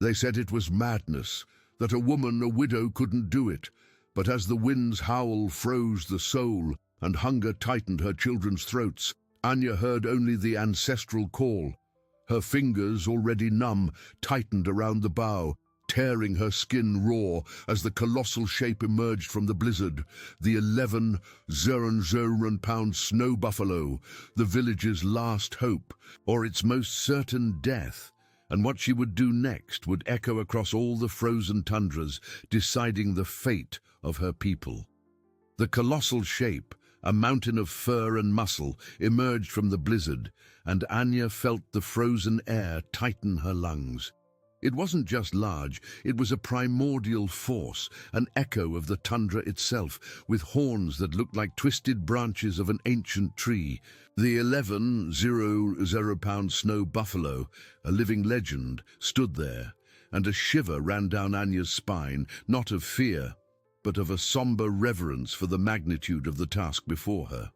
They said it was madness, that a woman, a widow, couldn't do it. But as the wind's howl froze the soul and hunger tightened her children's throats, Anya heard only the ancestral call. Her fingers, already numb, tightened around the bow, tearing her skin raw as the colossal shape emerged from the blizzard. The 11,000-pound snow buffalo, the village's last hope, or its most certain death. And what she would do next would echo across all the frozen tundras, deciding the fate of her people. The colossal shape, a mountain of fur and muscle, emerged from the blizzard, and Anya felt the frozen air tighten her lungs. It wasn't just large, it was a primordial force, an echo of the tundra itself, with horns that looked like twisted branches of an ancient tree. The 11,000-pound snow buffalo, a living legend, stood there, and a shiver ran down Anya's spine, not of fear, but of a somber reverence for the magnitude of the task before her.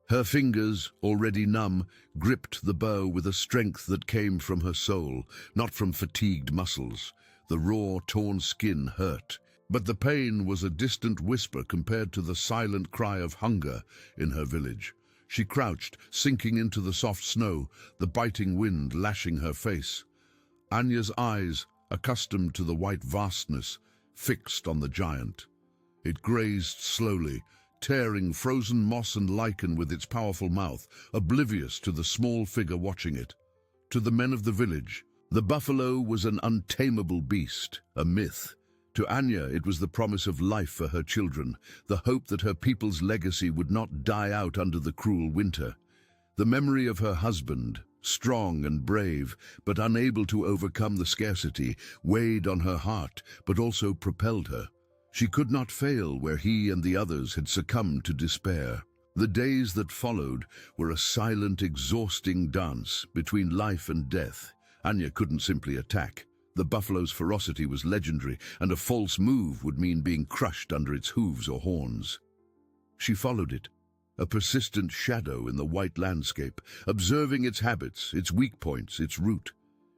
Her fingers, already numb, gripped the bow with a strength that came from her soul, not from fatigued muscles. The raw, torn skin hurt, but the pain was a distant whisper compared to the silent cry of hunger in her village. She crouched, sinking into the soft snow, the biting wind lashing her face. Anya's eyes, accustomed to the white vastness, fixed on the giant. It grazed slowly, tearing frozen moss and lichen with its powerful mouth, oblivious to the small figure watching it. To the men of the village, the buffalo was an untamable beast, a myth. To Anya, it was the promise of life for her children, the hope that her people's legacy would not die out under the cruel winter. The memory of her husband, strong and brave, but unable to overcome the scarcity, weighed on her heart, but also propelled her. She could not fail where he and the others had succumbed to despair. The days that followed were a silent, exhausting dance between life and death. Anya couldn't simply attack. The buffalo's ferocity was legendary, and a false move would mean being crushed under its hooves or horns. She followed it, a persistent shadow in the white landscape, observing its habits, its weak points, its route.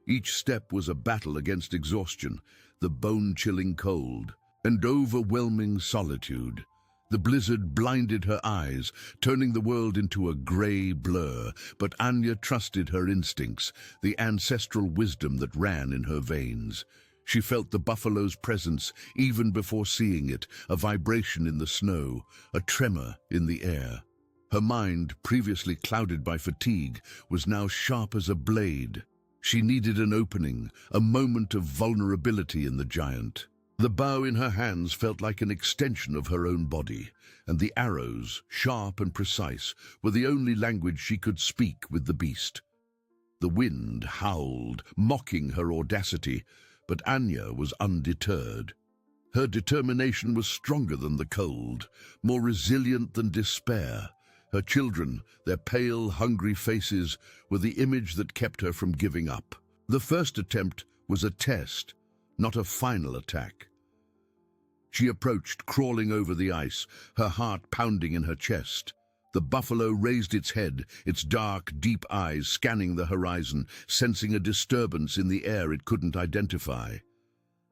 Each step was a battle against exhaustion, the bone-chilling cold, and overwhelming solitude. The blizzard blinded her eyes, turning the world into a grey blur, but Anya trusted her instincts, the ancestral wisdom that ran in her veins. She felt the buffalo's presence even before seeing it, a vibration in the snow, a tremor in the air. Her mind, previously clouded by fatigue, was now sharp as a blade. She needed an opening, a moment of vulnerability in the giant. The bow in her hands felt like an extension of her own body, and the arrows, sharp and precise, were the only language she could speak with the beast. The wind howled, mocking her audacity, but Anya was undeterred. Her determination was stronger than the cold, more resilient than despair. Her children, their pale, hungry faces, were the image that kept her from giving up. The first attempt was a test, not a final attack. She approached, crawling over the ice, her heart pounding in her chest. The buffalo raised its head, its dark, deep eyes scanning the horizon, sensing a disturbance in the air it couldn't identify.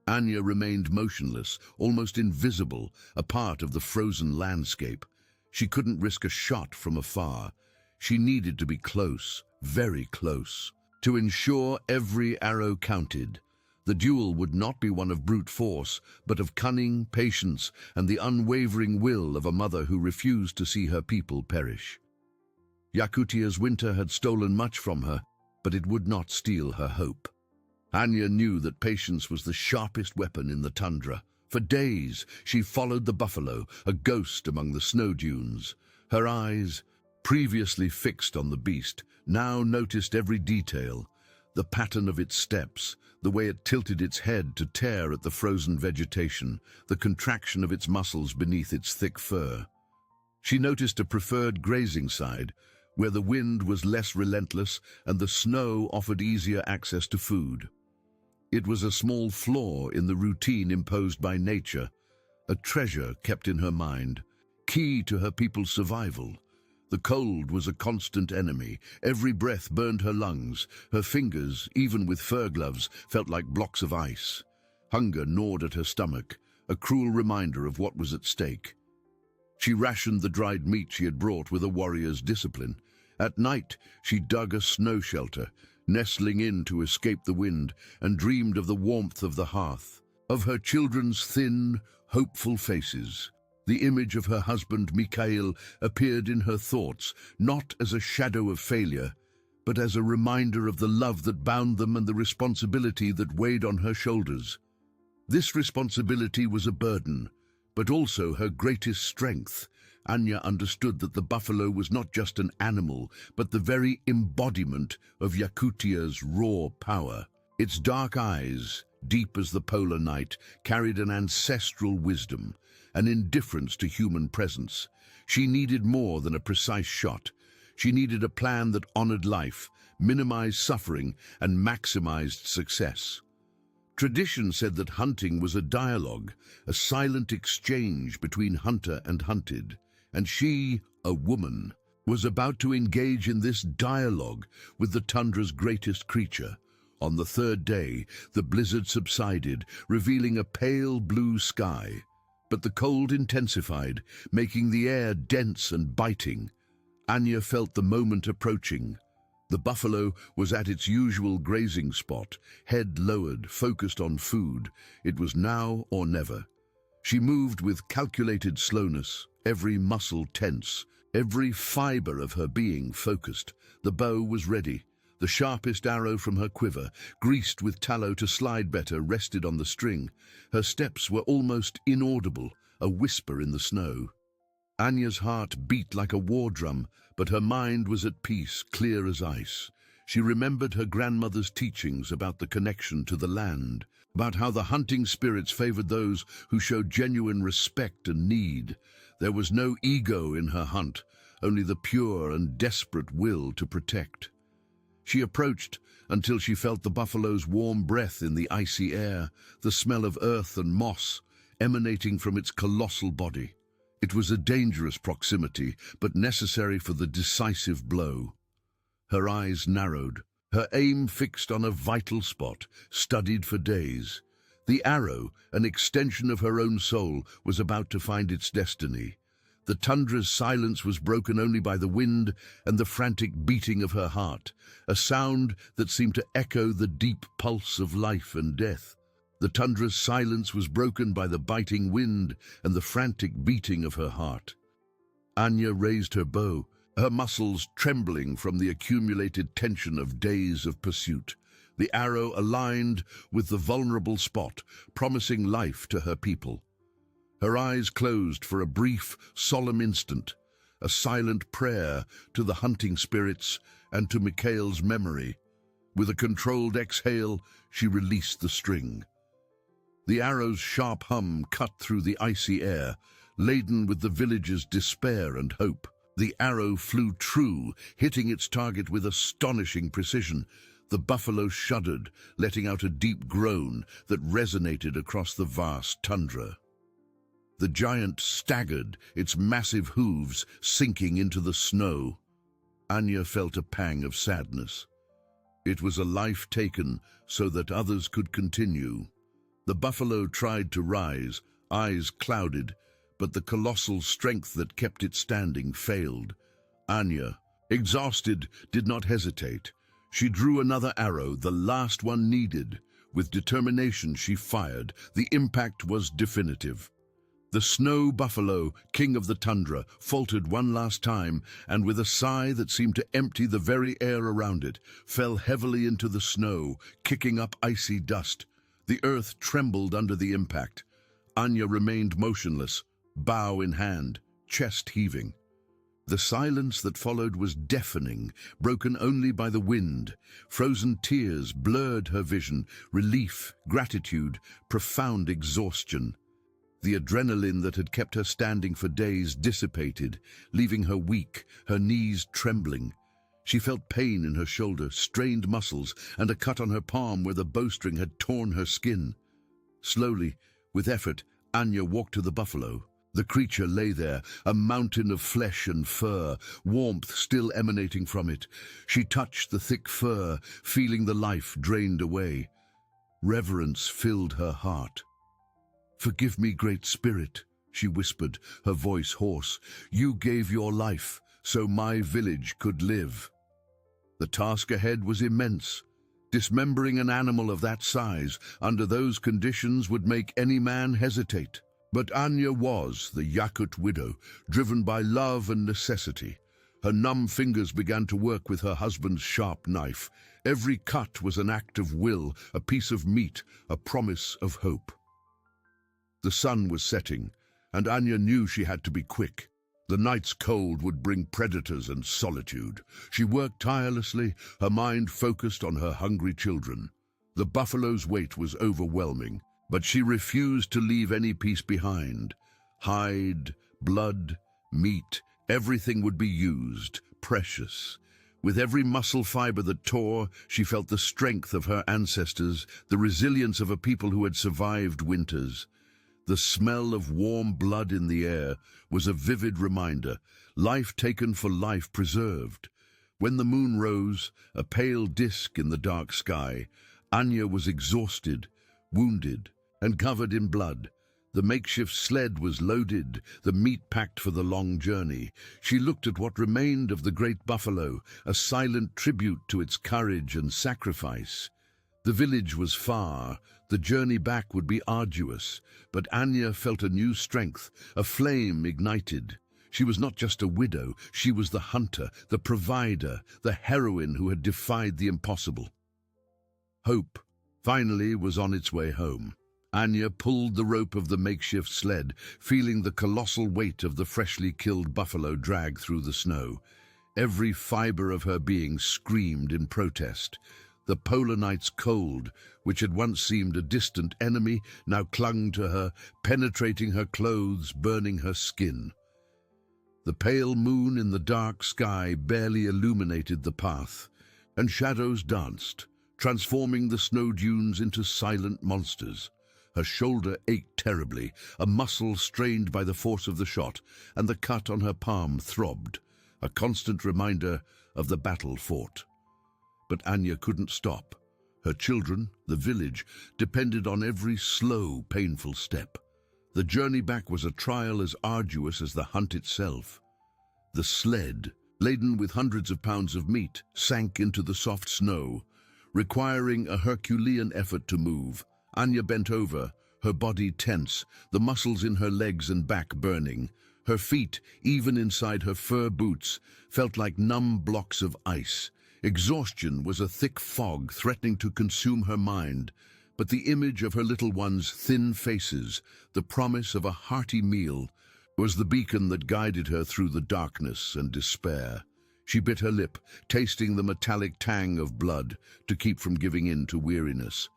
Anya remained motionless, almost invisible, a part of the frozen landscape. She couldn't risk a shot from afar. She needed to be close, very close, to ensure every arrow counted. The duel would not be one of brute force, but of cunning, patience, and the unwavering will of a mother who refused to see her people perish. Yakutia's winter had stolen much from her, but it would not steal her hope. Anya knew that patience was the sharpest weapon in the tundra. For days, she followed the buffalo, a ghost among the snow dunes. Her eyes, previously fixed on the beast, now noticed every detail. The pattern of its steps, the way it tilted its head to tear at the frozen vegetation, the contraction of its muscles beneath its thick fur. She noticed a preferred grazing side, where the wind was less relentless and the snow offered easier access to food. It was a small flaw in the routine imposed by nature, a treasure kept in her mind, key to her people's survival. The cold was a constant enemy. Every breath burned her lungs. Her fingers, even with fur gloves, felt like blocks of ice. Hunger gnawed at her stomach, a cruel reminder of what was at stake. She rationed the dried meat she had brought with a warrior's discipline. At night, she dug a snow shelter, nestling in to escape the wind, and dreamed of the warmth of the hearth, of her children's thin, hopeful faces. The image of her husband, Mikhail, appeared in her thoughts, not as a shadow of failure, but as a reminder of the love that bound them and the responsibility that weighed on her shoulders. This responsibility was a burden, but also her greatest strength. Anya understood that the buffalo was not just an animal, but the very embodiment of Yakutia's raw power. Its dark eyes, deep as the polar night, carried an ancestral wisdom, an indifference to human presence. She needed more than a precise shot. She needed a plan that honored life, minimized suffering, and maximized success. Tradition said that hunting was a dialogue, a silent exchange between hunter and hunted, and she, a woman, was about to engage in this dialogue with the tundra's greatest creature. On the third day, the blizzard subsided, revealing a pale blue sky. But the cold intensified, making the air dense and biting. Anya felt the moment approaching. The buffalo was at its usual grazing spot, head lowered, focused on food. It was now or never. She moved with calculated slowness, every muscle tense, every fiber of her being focused. The bow was ready. The sharpest arrow from her quiver, greased with tallow to slide better, rested on the string. Her steps were almost inaudible, a whisper in the snow. Anya's heart beat like a war drum, but her mind was at peace, clear as ice. She remembered her grandmother's teachings about the connection to the land, about how the hunting spirits favored those who showed genuine respect and need. There was no ego in her hunt, only the pure and desperate will to protect. She approached until she felt the buffalo's warm breath in the icy air, the smell of earth and moss emanating from its colossal body. It was a dangerous proximity, but necessary for the decisive blow. Her eyes narrowed, her aim fixed on a vital spot, studied for days. The arrow, an extension of her own soul, was about to find its destiny. The tundra's silence was broken only by the wind and the frantic beating of her heart, a sound that seemed to echo the deep pulse of life and death. The tundra's silence was broken by the biting wind and the frantic beating of her heart. Anya raised her bow, her muscles trembling from the accumulated tension of days of pursuit. The arrow aligned with the vulnerable spot, promising life to her people. Her eyes closed for a brief, solemn instant, a silent prayer to the hunting spirits and to Mikhail's memory. With a controlled exhale, she released the string. The arrow's sharp hum cut through the icy air, laden with the village's despair and hope. The arrow flew true, hitting its target with astonishing precision. The buffalo shuddered, letting out a deep groan that resonated across the vast tundra. The giant staggered, its massive hooves sinking into the snow. Anya felt a pang of sadness. It was a life taken so that others could continue. The buffalo tried to rise, eyes clouded, but the colossal strength that kept it standing failed. Anya, exhausted, did not hesitate. She drew another arrow, the last one needed. With determination she fired. The impact was definitive. The snow buffalo, king of the tundra, faltered one last time, and with a sigh that seemed to empty the very air around it, fell heavily into the snow, kicking up icy dust. The earth trembled under the impact. Anya remained motionless, bow in hand, chest heaving. The silence that followed was deafening, broken only by the wind. Frozen tears blurred her vision, relief, gratitude, profound exhaustion. The adrenaline that had kept her standing for days dissipated, leaving her weak, her knees trembling. She felt pain in her shoulder, strained muscles, and a cut on her palm where the bowstring had torn her skin. Slowly, with effort, Anya walked to the buffalo. The creature lay there, a mountain of flesh and fur, warmth still emanating from it. She touched the thick fur, feeling the life drained away. Reverence filled her heart. "Forgive me, Great Spirit," she whispered, her voice hoarse. "You gave your life, so my village could live." The task ahead was immense. Dismembering an animal of that size, under those conditions, would make any man hesitate. But Anya was the YAKUT widow, driven by love and necessity. Her numb fingers began to work with her husband's sharp knife. Every cut was an act of will, a piece of meat, a promise of hope. The sun was setting, and Anya knew she had to be quick. The night's cold would bring predators and solitude. She worked tirelessly, her mind focused on her hungry children. The buffalo's weight was overwhelming, but she refused to leave any piece behind. Hide, blood, meat, everything would be used, precious. With every muscle fiber that tore, she felt the strength of her ancestors, the resilience of a people who had survived winters. The smell of warm blood in the air was a vivid reminder, life taken for life preserved. When the moon rose, a pale disk in the dark sky, Anya was exhausted, wounded, and covered in blood. The makeshift sled was loaded, the meat packed for the long journey. She looked at what remained of the great buffalo, a silent tribute to its courage and sacrifice. The village was far, the journey back would be arduous, but Anya felt a new strength, a flame ignited. She was not just a widow, she was the hunter, the provider, the heroine who had defied the impossible. Hope, finally, was on its way home. Anya pulled the rope of the makeshift sled, feeling the colossal weight of the freshly killed buffalo drag through the snow. Every fiber of her being screamed in protest. The polar night's cold, which had once seemed a distant enemy, now clung to her, penetrating her clothes, burning her skin. The pale moon in the dark sky barely illuminated the path, and shadows danced, transforming the snow dunes into silent monsters. Her shoulder ached terribly, a muscle strained by the force of the shot, and the cut on her palm throbbed, a constant reminder of the battle fought. But Anya couldn't stop. Her children, the village, depended on every slow, painful step. The journey back was a trial as arduous as the hunt itself. The sled, laden with hundreds of pounds of meat, sank into the soft snow, requiring a Herculean effort to move. Anya bent over, her body tense, the muscles in her legs and back burning. Her feet, even inside her fur boots, felt like numb blocks of ice. Exhaustion was a thick fog threatening to consume her mind, but the image of her little ones' thin faces, the promise of a hearty meal, was the beacon that guided her through the darkness and despair. She bit her lip, tasting the metallic tang of blood to keep from giving in to weariness.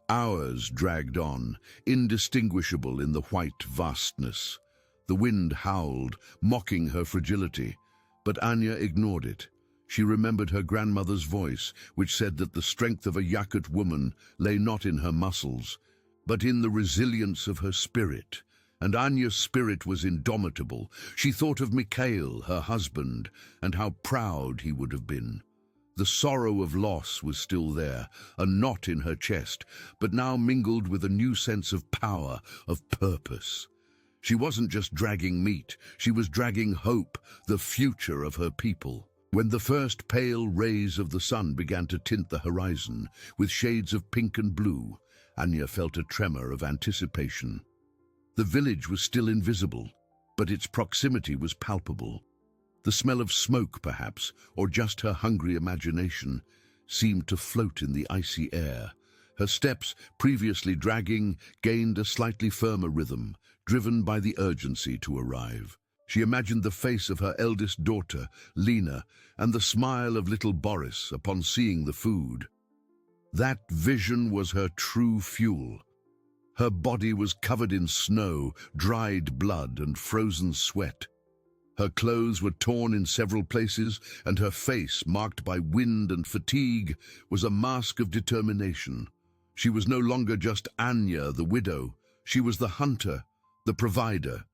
Hours dragged on, indistinguishable in the white vastness. The wind howled, mocking her fragility, but Anya ignored it. She remembered her grandmother's voice, which said that the strength of a YAKUT woman lay not in her muscles, but in the resilience of her spirit. And Anya's spirit was indomitable. She thought of Mikhail, her husband, and how proud he would have been. The sorrow of loss was still there, a knot in her chest, but now mingled with a new sense of power, of purpose. She wasn't just dragging meat, she was dragging hope, the future of her people. When the first pale rays of the sun began to tint the horizon, with shades of pink and blue, Anya felt a tremor of anticipation. The village was still invisible, but its proximity was palpable. The smell of smoke, perhaps, or just her hungry imagination, seemed to float in the icy air. Her steps, previously dragging, gained a slightly firmer rhythm, driven by the urgency to arrive. She imagined the face of her eldest daughter, Lena, and the smile of little Boris upon seeing the food. That vision was her true fuel. Her body was covered in snow, dried blood, and frozen sweat. Her clothes were torn in several places, and her face, marked by wind and fatigue, was a mask of determination. She was no longer just Anya, the widow. She was the hunter, the provider,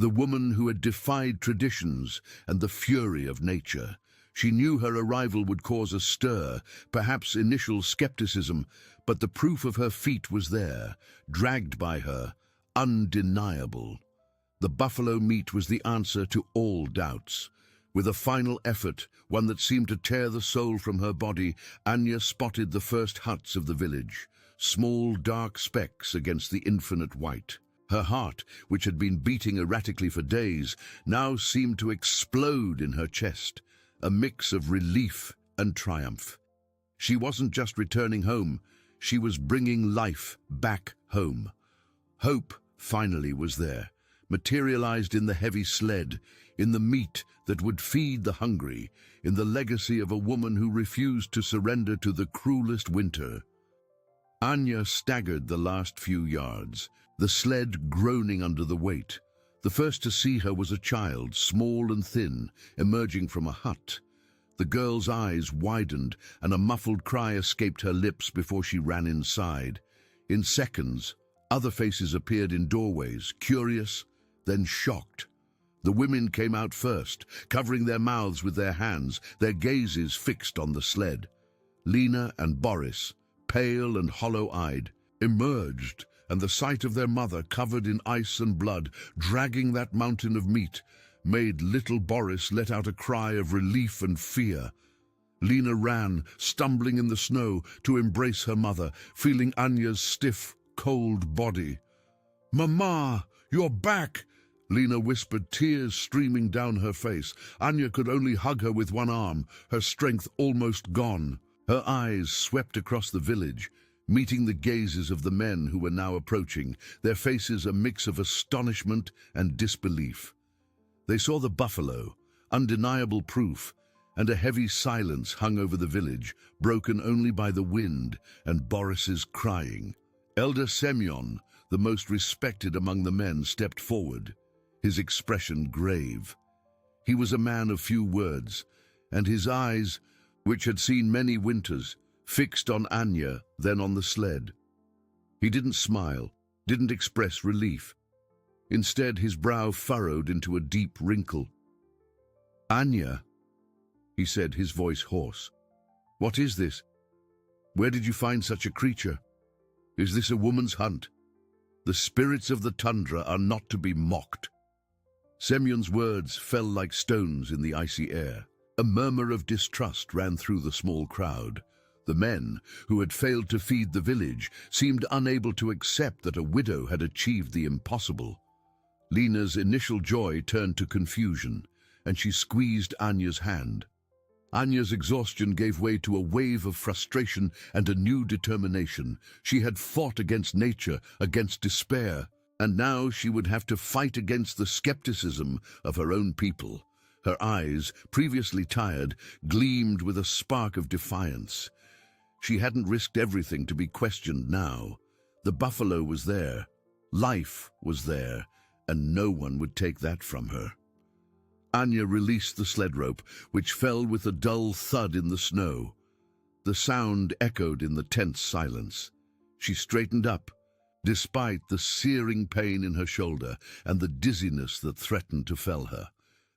the woman who had defied traditions and the fury of nature. She knew her arrival would cause a stir, perhaps initial skepticism, but the proof of her feat was there, dragged by her, undeniable. The buffalo meat was the answer to all doubts. With a final effort, one that seemed to tear the soul from her body, Anya spotted the first huts of the village, small dark specks against the infinite white. Her heart, which had been beating erratically for days, now seemed to explode in her chest, a mix of relief and triumph. She wasn't just returning home, she was bringing life back home. Hope finally was there, materialized in the heavy sled, in the meat that would feed the hungry, in the legacy of a woman who refused to surrender to the cruelest winter. Anya staggered the last few yards, the sled groaning under the weight. The first to see her was a child, small and thin, emerging from a hut. The girl's eyes widened, and a muffled cry escaped her lips before she ran inside. In seconds, other faces appeared in doorways, curious, then shocked. The women came out first, covering their mouths with their hands, their gazes fixed on the sled. Lena and Boris, pale and hollow-eyed, emerged, and the sight of their mother covered in ice and blood, dragging that mountain of meat, made little Boris let out a cry of relief and fear. Lena ran, stumbling in the snow, to embrace her mother, feeling Anya's stiff, cold body. "Mama, you're back!" Lena whispered, tears streaming down her face. Anya could only hug her with one arm, her strength almost gone. Her eyes swept across the village, meeting the gazes of the men who were now approaching, their faces a mix of astonishment and disbelief. They saw the buffalo, undeniable proof, and a heavy silence hung over the village, broken only by the wind and Boris's crying. Elder Semyon, the most respected among the men, stepped forward, his expression grave. He was a man of few words, and his eyes, which had seen many winters, fixed on Anya, then on the sled. He didn't smile, didn't express relief. Instead, his brow furrowed into a deep wrinkle. "Anya," he said, his voice hoarse. "What is this? Where did you find such a creature? Is this a woman's hunt? The spirits of the tundra are not to be mocked." Semyon's words fell like stones in the icy air. A murmur of distrust ran through the small crowd. The men, who had failed to feed the village, seemed unable to accept that a widow had achieved the impossible. Lena's initial joy turned to confusion, and she squeezed Anya's hand. Anya's exhaustion gave way to a wave of frustration and a new determination. She had fought against nature, against despair, and now she would have to fight against the skepticism of her own people. Her eyes, previously tired, gleamed with a spark of defiance. She hadn't risked everything to be questioned now. The buffalo was there, life was there, and no one would take that from her. Anya released the sled rope, which fell with a dull thud in the snow. The sound echoed in the tense silence. She straightened up, despite the searing pain in her shoulder and the dizziness that threatened to fell her.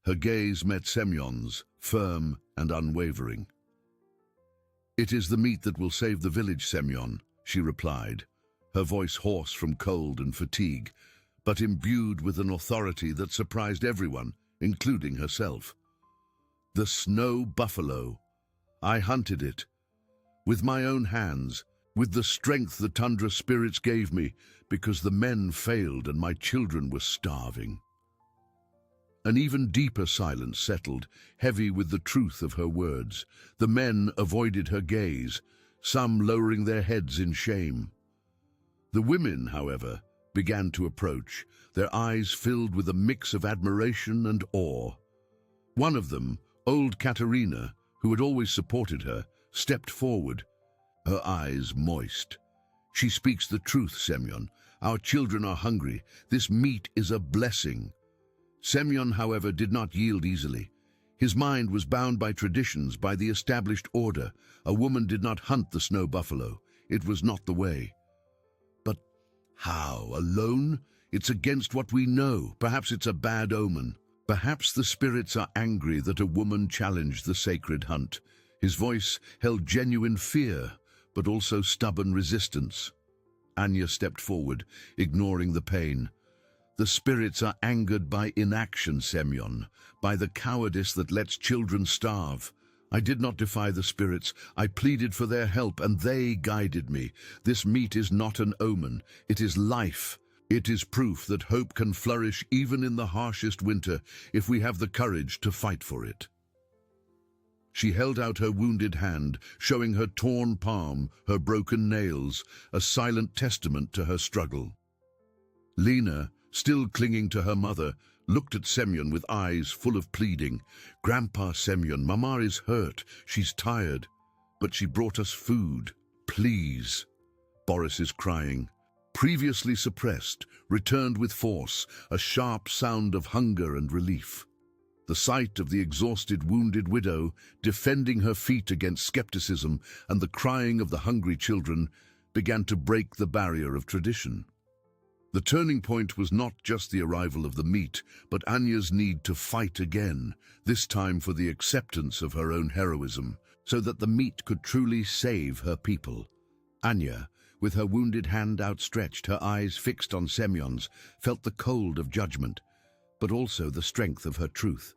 Her gaze met Semyon's, firm and unwavering. "It is the meat that will save the village, Semyon," she replied, her voice hoarse from cold and fatigue, but imbued with an authority that surprised everyone, including herself. "The snow buffalo. I hunted it. With my own hands, with the strength the tundra spirits gave me, because the men failed and my children were starving." An even deeper silence settled, heavy with the truth of her words. The men avoided her gaze, some lowering their heads in shame. The women, however, began to approach, their eyes filled with a mix of admiration and awe. One of them, old Katerina, who had always supported her, stepped forward, her eyes moist. "She speaks the truth, Semyon. Our children are hungry. This meat is a blessing." Semyon, however, did not yield easily. His mind was bound by traditions, by the established order. A woman did not hunt the snow buffalo. It was not the way. But how? Alone? It's against what we know. Perhaps it's a bad omen. Perhaps the spirits are angry that a woman challenged the sacred hunt. His voice held genuine fear, but also stubborn resistance. Anya stepped forward, ignoring the pain. The spirits are angered by inaction, Semyon, by the cowardice that lets children starve. I did not defy the spirits. I pleaded for their help, and they guided me. This meat is not an omen. It is life. It is proof that hope can flourish even in the harshest winter if we have the courage to fight for it. She held out her wounded hand, showing her torn palm, her broken nails, a silent testament to her struggle. Lena, still clinging to her mother, looked at Semyon with eyes full of pleading. "Grandpa Semyon, Mama is hurt. She's tired. But she brought us food. Please." Boris is crying. Previously suppressed, returned with force, a sharp sound of hunger and relief. The sight of the exhausted, wounded widow defending her feet against skepticism and the crying of the hungry children began to break the barrier of tradition. The turning point was not just the arrival of the meat, but Anya's need to fight again, this time for the acceptance of her own heroism, so that the meat could truly save her people. Anya, with her wounded hand outstretched, her eyes fixed on Semyon's, felt the cold of judgment, but also the strength of her truth.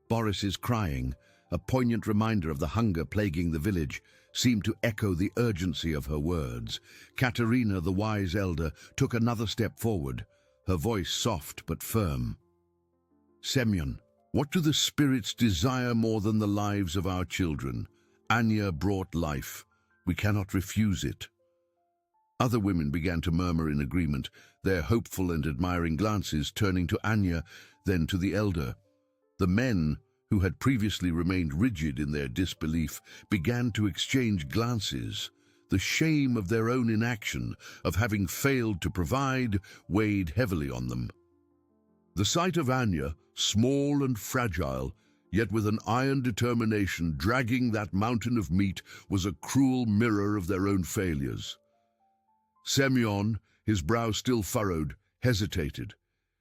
Boris's crying, a poignant reminder of the hunger plaguing the village, seemed to echo the urgency of her words. Katerina, the wise elder, took another step forward, her voice soft but firm. "Semyon, what do the spirits desire more than the lives of our children? Anya brought life. We cannot refuse it." Other women began to murmur in agreement, their hopeful and admiring glances turning to Anya, then to the elder. The men, who had previously remained rigid in their disbelief, began to exchange glances. The shame of their own inaction, of having failed to provide, weighed heavily on them. The sight of Anya, small and fragile, yet with an iron determination dragging that mountain of meat, was a cruel mirror of their own failures. Semyon, his brow still furrowed, hesitated.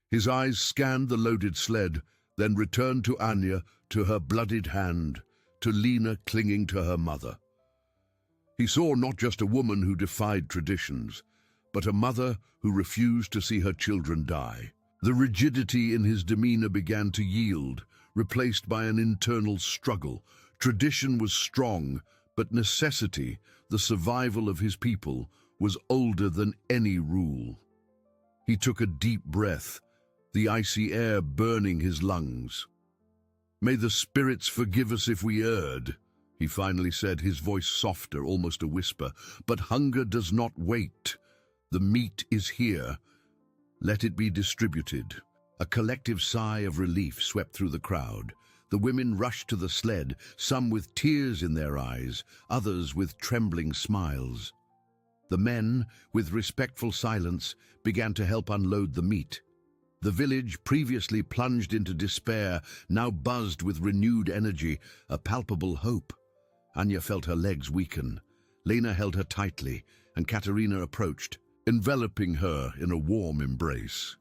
His eyes scanned the loaded sled, then returned to Anya, to her bloodied hand, to Lena clinging to her mother. He saw not just a woman who defied traditions, but a mother who refused to see her children die. The rigidity in his demeanor began to yield, replaced by an internal struggle. Tradition was strong, but necessity, the survival of his people, was older than any rule. He took a deep breath, the icy air burning his lungs. "May the spirits forgive us if we erred," he finally said, his voice softer, almost a whisper. "But hunger does not wait. The meat is here. Let it be distributed." A collective sigh of relief swept through the crowd. The women rushed to the sled, some with tears in their eyes, others with trembling smiles. The men, with respectful silence, began to help unload the meat. The village, previously plunged into despair, now buzzed with renewed energy, a palpable hope. Anya felt her legs weaken. Lena held her tightly, and Katerina approached, enveloping her in a warm embrace.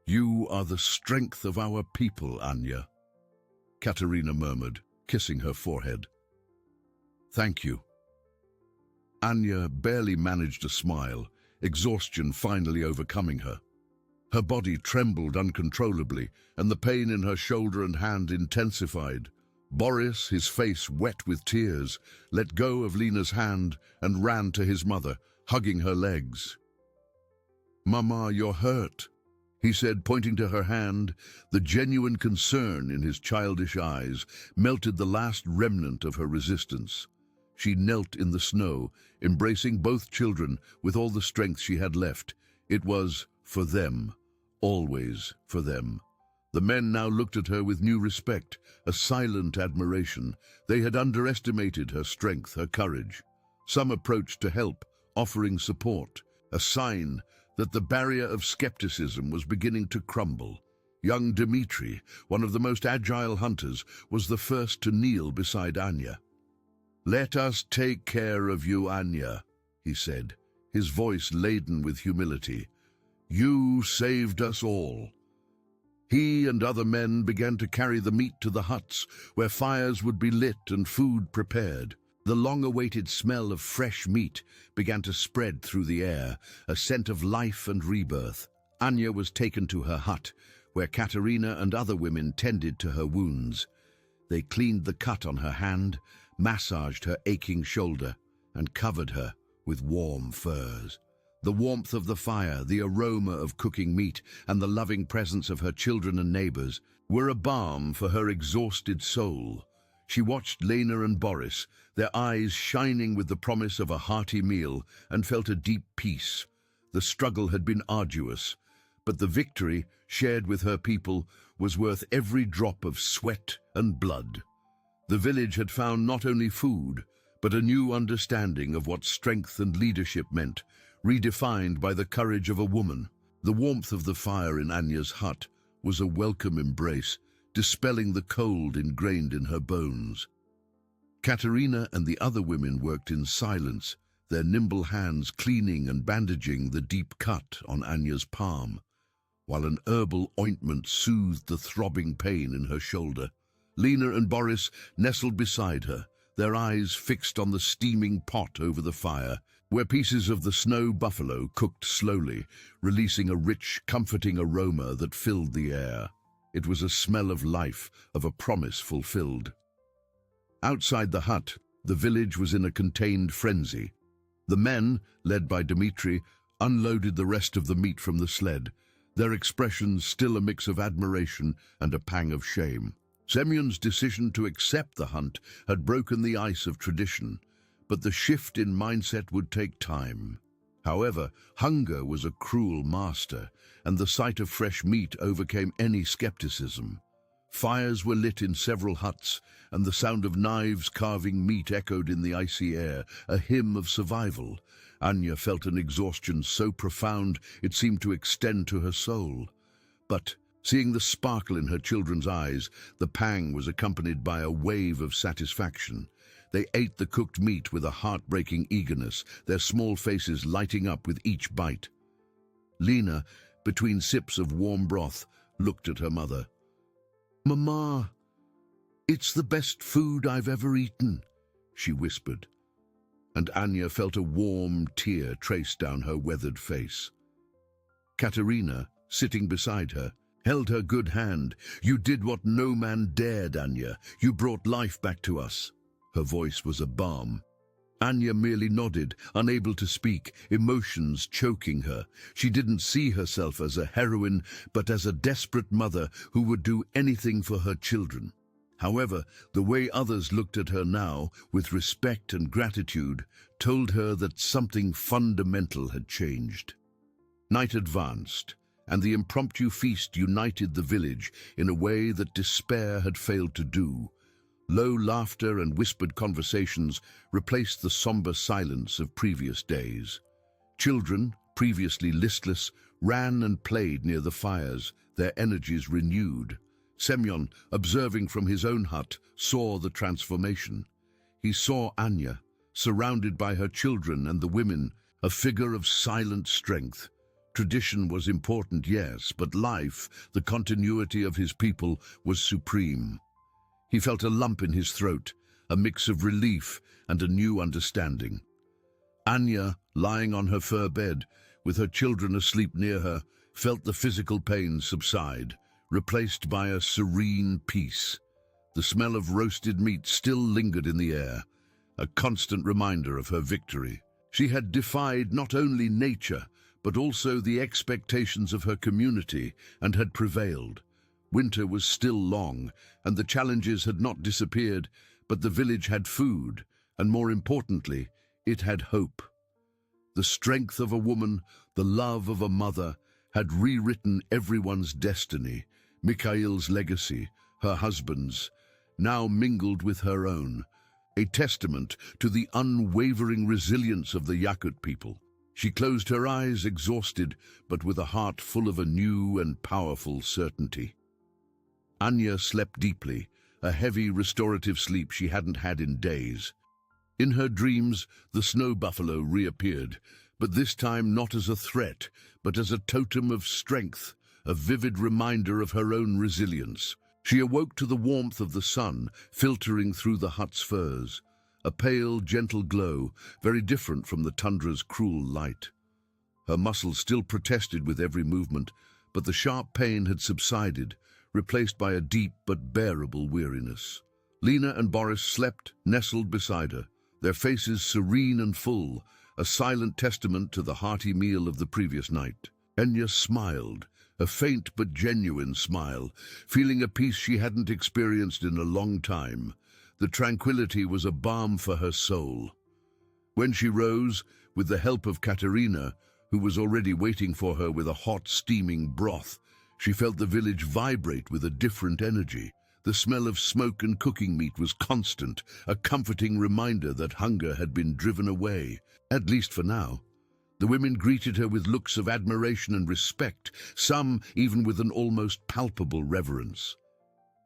"You are the strength of our people, Anya," Katerina murmured, kissing her forehead. "Thank you." Anya barely managed a smile, exhaustion finally overcoming her. Her body trembled uncontrollably, and the pain in her shoulder and hand intensified. Boris, his face wet with tears, let go of Lena's hand and ran to his mother, hugging her legs. "Mama, you're hurt," he said, pointing to her hand. The genuine concern in his childish eyes melted the last remnant of her resistance. She knelt in the snow, embracing both children with all the strength she had left. It was for them, always for them. The men now looked at her with new respect, a silent admiration. They had underestimated her strength, her courage. Some approached to help, offering support, a sign that the barrier of skepticism was beginning to crumble. Young Dmitri, one of the most agile hunters, was the first to kneel beside Anya. "Let us take care of you, Anya," he said, his voice laden with humility. You saved us all." He and other men began to carry the meat to the huts, where fires would be lit and food prepared. The long-awaited smell of fresh meat began to spread through the air, a scent of life and rebirth. Anya was taken to her hut, where Katerina and other women tended to her wounds. They cleaned the cut on her hand, massaged her aching shoulder, and covered her with warm furs. The warmth of the fire, the aroma of cooking meat, and the loving presence of her children and neighbors were a balm for her exhausted soul. She watched Lena and Boris, their eyes shining with the promise of a hearty meal, and felt a deep peace. The struggle had been arduous, but the victory, shared with her people, was worth every drop of sweat and blood. The village had found not only food, but a new understanding of what strength and leadership meant, redefined by the courage of a woman. The warmth of the fire in Anya's hut was a welcome embrace, dispelling the cold ingrained in her bones. Katerina and the other women worked in silence, their nimble hands cleaning and bandaging the deep cut on Anya's palm, while an herbal ointment soothed the throbbing pain in her shoulder. Lena and Boris nestled beside her, their eyes fixed on the steaming pot over the fire, where pieces of the snow buffalo cooked slowly, releasing a rich, comforting aroma that filled the air. It was a smell of life, of a promise fulfilled. Outside the hut, the village was in a contained frenzy. The men, led by Dmitri, unloaded the rest of the meat from the sled, their expressions still a mix of admiration and a pang of shame. Semyon's decision to accept the hunt had broken the ice of tradition, but the shift in mindset would take time. However, hunger was a cruel master, and the sight of fresh meat overcame any skepticism. Fires were lit in several huts, and the sound of knives carving meat echoed in the icy air, a hymn of survival. Anya felt an exhaustion so profound it seemed to extend to her soul. But, seeing the sparkle in her children's eyes, the pang was accompanied by a wave of satisfaction. They ate the cooked meat with a heartbreaking eagerness, their small faces lighting up with each bite. Lena, between sips of warm broth, looked at her mother. "Mama, it's the best food I've ever eaten," she whispered, and Anya felt a warm tear trace down her weathered face. Katerina, sitting beside her, held her good hand. "You did what no man dared, Anya. You brought life back to us." Her voice was a balm. Anya merely nodded, unable to speak, emotions choking her. She didn't see herself as a heroine, but as a desperate mother who would do anything for her children. However, the way others looked at her now, with respect and gratitude, told her that something fundamental had changed. Night advanced, and the impromptu feast united the village in a way that despair had failed to do. Low laughter and whispered conversations replaced the somber silence of previous days. Children, previously listless, ran and played near the fires, their energies renewed. Semyon, observing from his own hut, saw the transformation. He saw Anya, surrounded by her children and the women, a figure of silent strength. Tradition was important, yes, but life, the continuity of his people, was supreme. He felt a lump in his throat, a mix of relief and a new understanding. Anya, lying on her fur bed, with her children asleep near her, felt the physical pain subside, replaced by a serene peace. The smell of roasted meat still lingered in the air, a constant reminder of her victory. She had defied not only nature, but also the expectations of her community, and had prevailed. Winter was still long, and the challenges had not disappeared, but the village had food, and more importantly, it had hope. The strength of a woman, the love of a mother, had rewritten everyone's destiny. Mikhail's legacy, her husband's, now mingled with her own, a testament to the unwavering resilience of the YAKUT people. She closed her eyes, exhausted, but with a heart full of a new and powerful certainty. Anya slept deeply, a heavy, restorative sleep she hadn't had in days. In her dreams, the snow buffalo reappeared, but this time not as a threat, but as a totem of strength, a vivid reminder of her own resilience. She awoke to the warmth of the sun filtering through the hut's furs, a pale, gentle glow, very different from the tundra's cruel light. Her muscles still protested with every movement, but the sharp pain had subsided, replaced by a deep but bearable weariness. Lena and Boris slept, nestled beside her, their faces serene and full, a silent testament to the hearty meal of the previous night. Enya smiled, a faint but genuine smile, feeling a peace she hadn't experienced in a long time. The tranquility was a balm for her soul. When she rose, with the help of Katerina, who was already waiting for her with a hot, steaming broth, she felt the village vibrate with a different energy. The smell of smoke and cooking meat was constant, a comforting reminder that hunger had been driven away, at least for now. The women greeted her with looks of admiration and respect, some even with an almost palpable reverence.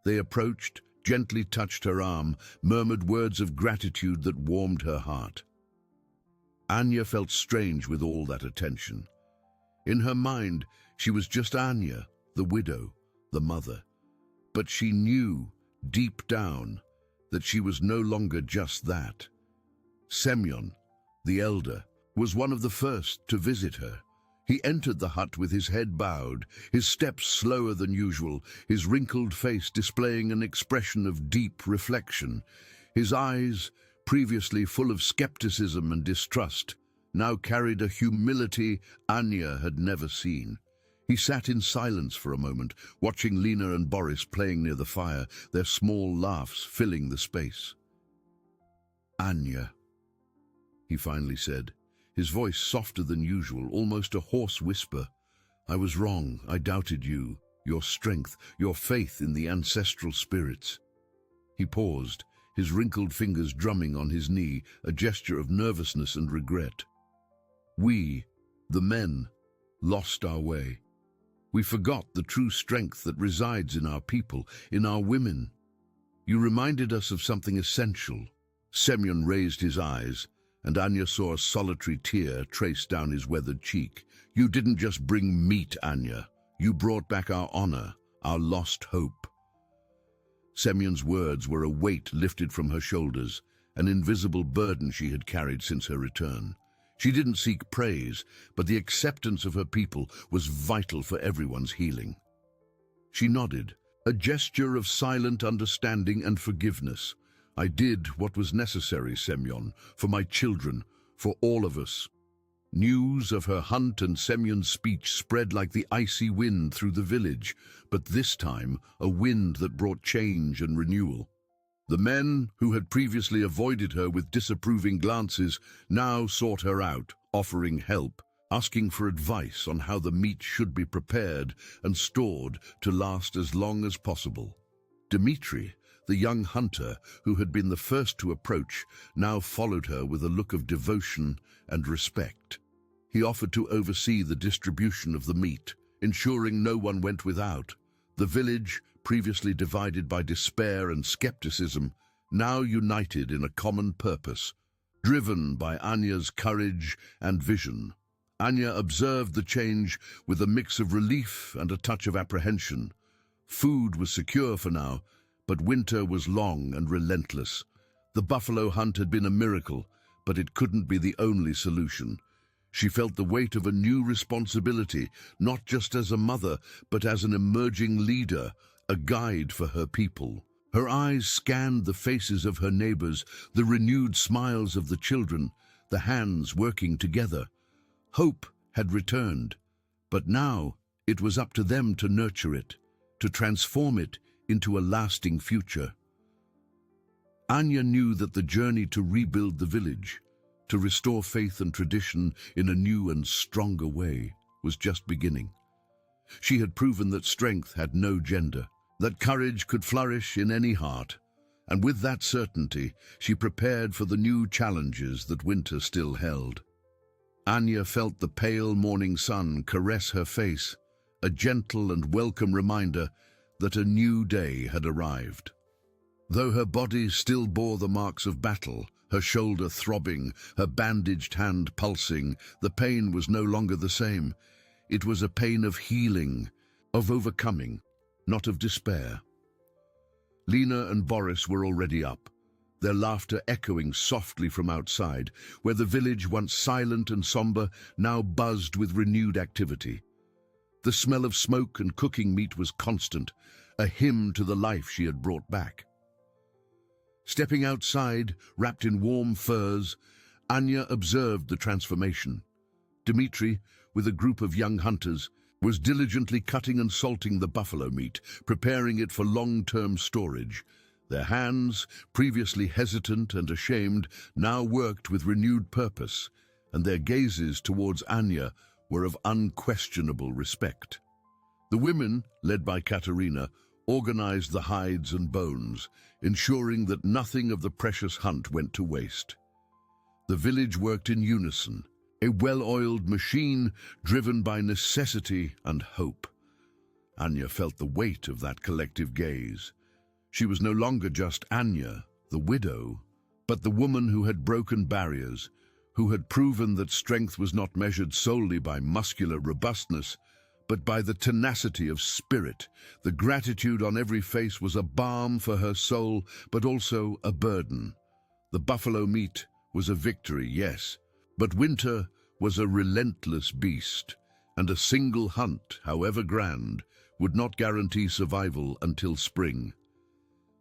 They approached, gently touched her arm, murmured words of gratitude that warmed her heart. Anya felt strange with all that attention. In her mind, she was just Anya, the widow, the mother. But she knew, deep down, that she was no longer just that. Semyon, the elder, was one of the first to visit her. He entered the hut with his head bowed, his steps slower than usual, his wrinkled face displaying an expression of deep reflection. His eyes, previously full of skepticism and distrust, now carried a humility Anya had never seen. He sat in silence for a moment, watching Lena and Boris playing near the fire, their small laughs filling the space. "Anya," he finally said, his voice softer than usual, almost a hoarse whisper. "I was wrong. I doubted you, your strength, your faith in the ancestral spirits." He paused, his wrinkled fingers drumming on his knee, a gesture of nervousness and regret. "We, the men, lost our way. We forgot the true strength that resides in our people, in our women. You reminded us of something essential." Semyon raised his eyes, and Anya saw a solitary tear trace down his weathered cheek. "You didn't just bring meat, Anya. You brought back our honor, our lost hope." Semyon's words were a weight lifted from her shoulders, an invisible burden she had carried since her return. She didn't seek praise, but the acceptance of her people was vital for everyone's healing. She nodded, a gesture of silent understanding and forgiveness. "I did what was necessary, Semyon, for my children, for all of us." News of her hunt and Semyon's speech spread like the icy wind through the village, but this time a wind that brought change and renewal. The men who had previously avoided her with disapproving glances now sought her out, offering help, asking for advice on how the meat should be prepared and stored to last as long as possible. Dmitri, the young hunter who had been the first to approach, now followed her with a look of devotion and respect. He offered to oversee the distribution of the meat, ensuring no one went without. The village, previously divided by despair and skepticism, now united in a common purpose, driven by Anya's courage and vision. Anya observed the change with a mix of relief and a touch of apprehension. Food was secure for now, but winter was long and relentless. The buffalo hunt had been a miracle, but it couldn't be the only solution. She felt the weight of a new responsibility, not just as a mother, but as an emerging leader, a guide for her people. Her eyes scanned the faces of her neighbors, the renewed smiles of the children, the hands working together. Hope had returned, but now it was up to them to nurture it, to transform it into a lasting future. Anya knew that the journey to rebuild the village, to restore faith and tradition in a new and stronger way, was just beginning. She had proven that strength had no gender, that courage could flourish in any heart, and with that certainty, she prepared for the new challenges that winter still held. Anya felt the pale morning sun caress her face, a gentle and welcome reminder that a new day had arrived. Though her body still bore the marks of battle, her shoulder throbbing, her bandaged hand pulsing. The pain was no longer the same. It was a pain of healing, of overcoming, not of despair. Lena and Boris were already up, their laughter echoing softly from outside, where the village, once silent and somber, now buzzed with renewed activity. The smell of smoke and cooking meat was constant, a hymn to the life she had brought back. Stepping outside, wrapped in warm furs, Anya observed the transformation. Dmitri, with a group of young hunters, was diligently cutting and salting the buffalo meat, preparing it for long-term storage. Their hands, previously hesitant and ashamed, now worked with renewed purpose, and their gazes towards Anya were of unquestionable respect. The women, led by Katerina, organized the hides and bones, ensuring that nothing of the precious hunt went to waste. The village worked in unison, a well-oiled machine driven by necessity and hope. Anya felt the weight of that collective gaze. She was no longer just Anya, the widow, but the woman who had broken barriers, who had proven that strength was not measured solely by muscular robustness, but by the tenacity of spirit. The gratitude on every face was a balm for her soul, but also a burden. The buffalo meat was a victory, yes, but winter was a relentless beast, and a single hunt, however grand, would not guarantee survival until spring.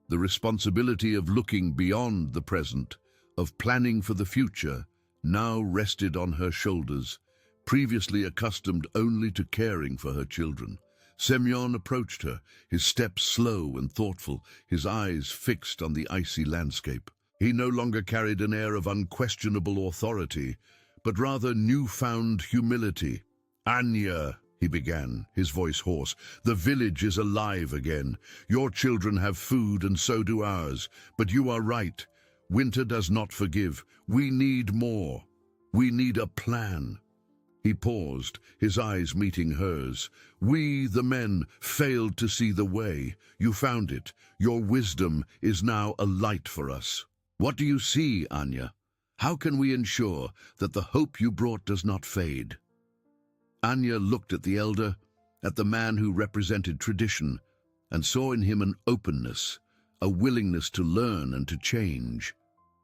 The responsibility of looking beyond the present, of planning for the future, now rested on her shoulders, previously accustomed only to caring for her children. Semyon approached her, his steps slow and thoughtful, his eyes fixed on the icy landscape. He no longer carried an air of unquestionable authority, but rather newfound humility. "Anya," he began, his voice hoarse, "the village is alive again. Your children have food and so do ours. But you are right. Winter does not forgive. We need more. We need a plan." He paused, his eyes meeting hers. "We, the men, failed to see the way. You found it. Your wisdom is now a light for us. What do you see, Anya? How can we ensure that the hope you brought does not fade?" Anya looked at the elder, at the man who represented tradition, and saw in him an openness, a willingness to learn and to change.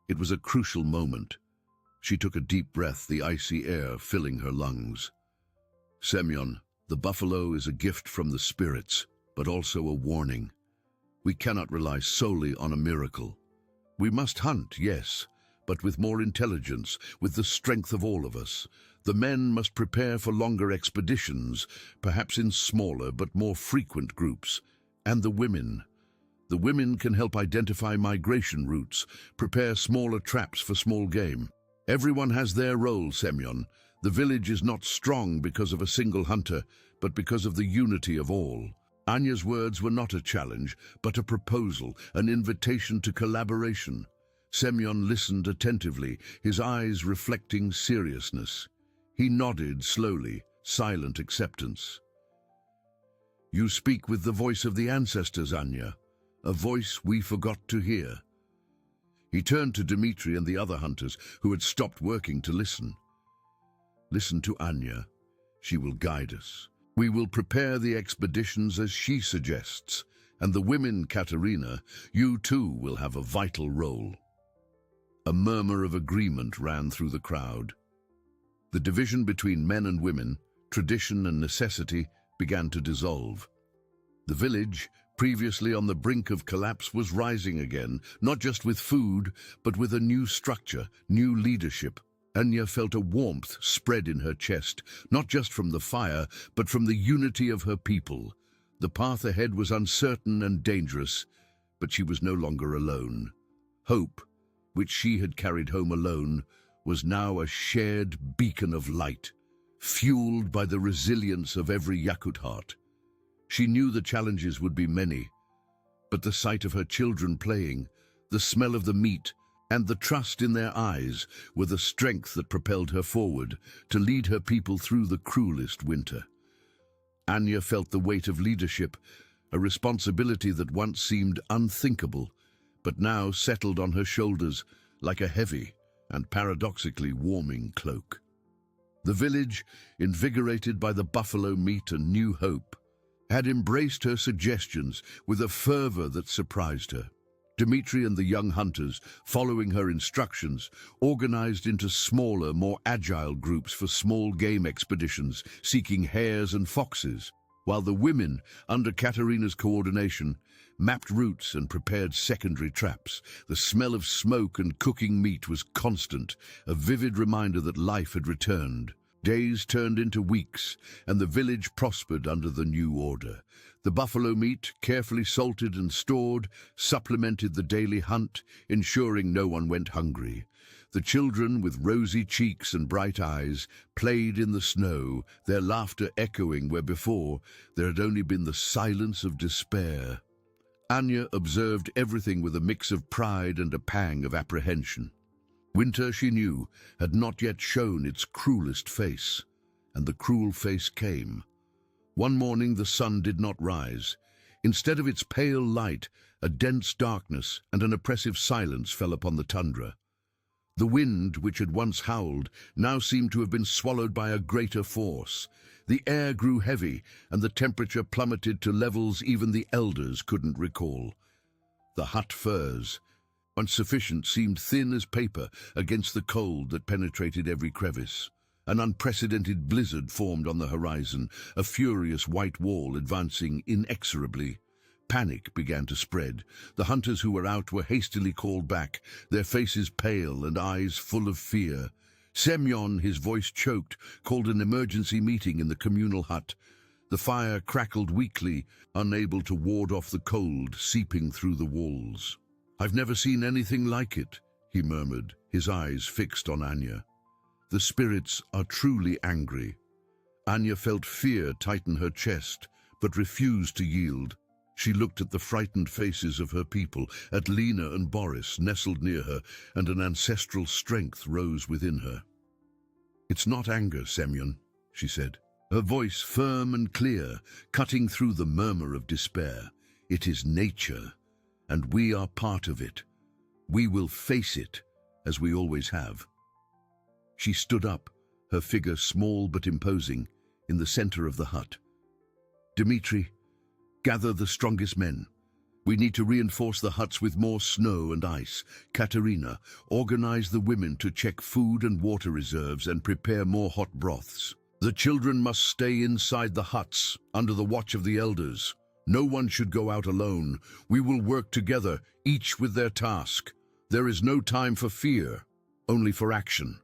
It was a crucial moment. She took a deep breath, the icy air filling her lungs. "Semyon, the buffalo is a gift from the spirits, but also a warning. We cannot rely solely on a miracle. We must hunt, yes, but with more intelligence, with the strength of all of us. The men must prepare for longer expeditions, perhaps in smaller but more frequent groups. And the women. The women can help identify migration routes, prepare smaller traps for small game. Everyone has their role, Semyon. The village is not strong because of a single hunter, but because of the unity of all." Anya's words were not a challenge, but a proposal, an invitation to collaboration. Semyon listened attentively, his eyes reflecting seriousness. He nodded slowly, silent acceptance. "You speak with the voice of the ancestors, Anya, a voice we forgot to hear." He turned to Dmitri and the other hunters who had stopped working to listen. "Listen to Anya. She will guide us. We will prepare the expeditions as she suggests, and the women, Katerina, you too will have a vital role." A murmur of agreement ran through the crowd. The division between men and women, tradition and necessity, began to dissolve. The village, previously on the brink of collapse, was rising again, not just with food, but with a new structure, new leadership. Anya felt a warmth spread in her chest, not just from the fire, but from the unity of her people. The path ahead was uncertain and dangerous, but she was no longer alone. Hope, which she had carried home alone, was now a shared beacon of light, fueled by the resilience of every YAKUT heart. She knew the challenges would be many, but the sight of her children playing, the smell of the meat, and the trust in their eyes were the strength that propelled her forward to lead her people through the cruelest winter. Anya felt the weight of leadership, a responsibility that once seemed unthinkable, but now settled on her shoulders like a heavy and paradoxically warming cloak. The village, invigorated by the buffalo meat and new hope, had embraced her suggestions with a fervor that surprised her. Dmitri and the young hunters, following her instructions, organized into smaller, more agile groups for small game expeditions, seeking hares and foxes, while the women, under Katerina's coordination, mapped routes and prepared secondary traps. The smell of smoke and cooking meat was constant, a vivid reminder that life had returned. Days turned into weeks, and the village prospered under the new order. The buffalo meat, carefully salted and stored, supplemented the daily hunt, ensuring no one went hungry. The children, with rosy cheeks and bright eyes, played in the snow, their laughter echoing where before there had only been the silence of despair. Anya observed everything with a mix of pride and a pang of apprehension. Winter, she knew, had not yet shown its cruelest face, and the cruel face came. One morning the sun did not rise. Instead of its pale light, a dense darkness and an oppressive silence fell upon the tundra. The wind, which had once howled, now seemed to have been swallowed by a greater force. The air grew heavy, and the temperature plummeted to levels even the elders couldn't recall. The hut furs, once sufficient, seemed thin as paper against the cold that penetrated every crevice. An unprecedented blizzard formed on the horizon, a furious white wall advancing inexorably. Panic began to spread. The hunters who were out were hastily called back, their faces pale and eyes full of fear. Semyon, his voice choked, called an emergency meeting in the communal hut. The fire crackled weakly, unable to ward off the cold seeping through the walls. "I've never seen anything like it," he murmured, his eyes fixed on Anya. "The spirits are truly angry." Anya felt fear tighten her chest, but refused to yield. She looked at the frightened faces of her people, at Lena and Boris nestled near her, and an ancestral strength rose within her. "It's not anger, Semyon," she said, her voice firm and clear, cutting through the murmur of despair. "It is nature, and we are part of it. We will face it, as we always have." She stood up, her figure small but imposing, in the center of the hut. "Dmitri, gather the strongest men. We need to reinforce the huts with more snow and ice. Katerina, organize the women to check food and water reserves and prepare more hot broths. The children must stay inside the huts, under the watch of the elders. No one should go out alone. We will work together, each with their task. There is no time for fear, only for action."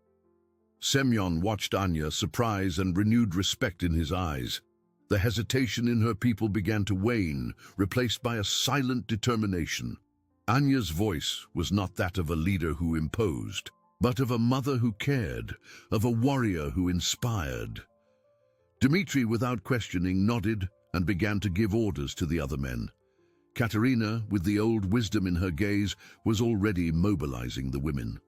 Semyon watched Anya, surprise and renewed respect in his eyes. The hesitation in her people began to wane, replaced by a silent determination. Anya's voice was not that of a leader who imposed, but of a mother who cared, of a warrior who inspired. Dmitri, without questioning, nodded and began to give orders to the other men. Katerina, with the old wisdom in her gaze, was already mobilizing the women.